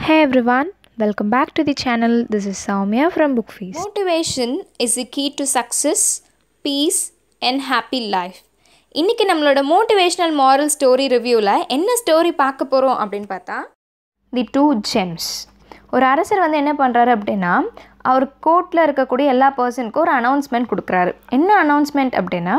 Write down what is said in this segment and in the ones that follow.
Hey everyone, welcome back to the channel. This is Soumya from Bookfeast. Motivation is the key to success, peace and happy life. இன்னைக்கு நம்மளோட motivational moral story reviewல என்ன story பார்க்க போறோம் அப்படினு பார்த்தா The Two Gems. ஒரு அரசர் வந்து என்ன பண்ணுறாரு அப்படின்னா அவர் கோர்ட்டில் இருக்கக்கூடிய எல்லா பர்சனுக்கும் ஒரு அனௌன்ஸ்மெண்ட் கொடுக்குறாரு. என்ன அனௌன்ஸ்மெண்ட் அப்படின்னா,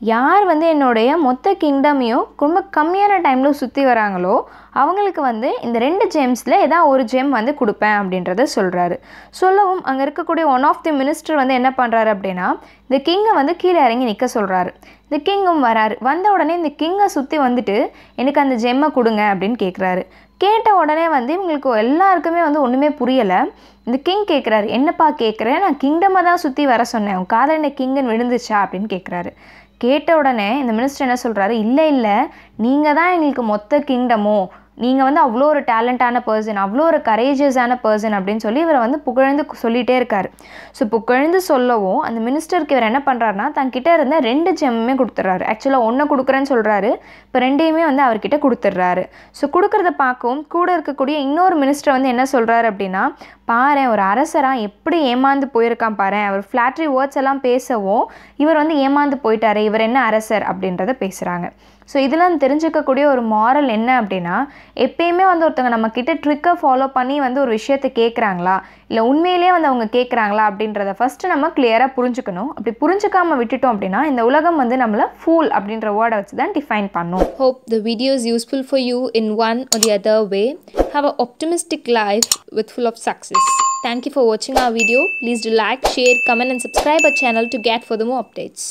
யார் வந்து என்னுடைய மொத்த கிங்டமையும் ரொம்ப கம்மியான டைமில் சுற்றி வராங்களோ அவங்களுக்கு வந்து இந்த 2 ஜெம்ஸில் ஏதாவது ஒரு ஜெம் வந்து கொடுப்பேன் அப்படின்றத சொல்கிறாரு. சொல்லவும் அங்கே இருக்கக்கூடிய ஒன் ஆஃப் தி மினிஸ்டர் வந்து என்ன பண்ணுறாரு அப்படின்னா, இந்த கிங்கை வந்து கீழே இறங்கி நிற்க சொல்கிறாரு. இந்த கிங்கும் வராரு. வந்த உடனே இந்த கிங்கை சுற்றி வந்துட்டு எனக்கு அந்த ஜெம்மை கொடுங்க அப்படின்னு கேட்குறாரு. கேட்ட உடனே வந்து இவங்களுக்கு எல்லாருக்குமே வந்து ஒன்றுமே புரியலை. இந்த கிங் கேட்குறாரு, என்னப்பா கேட்குறேன், நான் கிங்டமை தான் சுற்றி வர சொன்னேன், உன் காதில் என்ன கிங்குன்னு விழுந்துச்சா அப்படின்னு கேட்குறாரு. கேட்ட உடனே இந்த மினிஸ்டர் என்ன சொல்கிறாரு, இல்லை நீங்கள் தான் எங்களுக்கு மொத்த கிங்டமோ, நீங்கள் வந்து அவ்வளோ ஒரு டேலண்டான பர்சன், அவ்வளோ ஒரு கரேஜியஸான பர்சன் அப்படின்னு சொல்லி இவரை வந்து புகழ்ந்து சொல்லிகிட்டே இருக்கார். ஸோ புகழ்ந்து சொல்லவும் அந்த மினிஸ்டருக்கு இவர் என்ன பண்ணுறாருனா, தன்கிட்ட இருந்த 2 ஜெம்மே கொடுத்துட்றாரு. ஆக்சுவலாக 1 கொடுக்குறேன்னு சொல்கிறாரு, இப்போ 2யுமே வந்து அவர்கிட்ட கொடுத்துட்றாரு. ஸோ கொடுக்குறத பார்க்கவும் கூட இருக்கக்கூடிய இன்னொரு மினிஸ்டர் வந்து என்ன சொல்கிறாரு அப்படின்னா, பாரு ஒரு அரசராக எப்படி ஏமாந்து போயிருக்கான் பாரு, அவர் ஃப்ளாட்ரி வேர்ட்ஸ் எல்லாம் பேசவும் இவர் வந்து ஏமாந்து போயிட்டாரு, இவர் என்ன அரசர் அப்படின்றத பேசுகிறாங்க. ஸோ இதெல்லாம் தெரிஞ்சுக்கக்கூடிய ஒரு மாரல் என்ன அப்படின்னா, எப்பயுமே வந்து ஒருத்தவங்க நம்மக்கிட்ட ட்ரிக்கை ஃபாலோ பண்ணி வந்து ஒரு விஷயத்தை கேட்குறாங்களா இல்லை உண்மையிலே வந்து அவங்க கேட்குறாங்களா அப்படின்றத ஃபஸ்ட்டு நம்ம கிளியராக புரிஞ்சுக்கணும். அப்படி புரிஞ்சுக்காமல் விட்டுட்டோம் அப்படின்னா இந்த உலகம் வந்து நம்மளை ஃபூல் அப்படின்ற வேர்டை வச்சு தான் டிஃபைன் பண்ணும். Hope the video is useful for you in one or the other way. Have an optimistic life with full of success. Thank you for watching our video. Please do like, share, comment and subscribe our channel to get further more updates.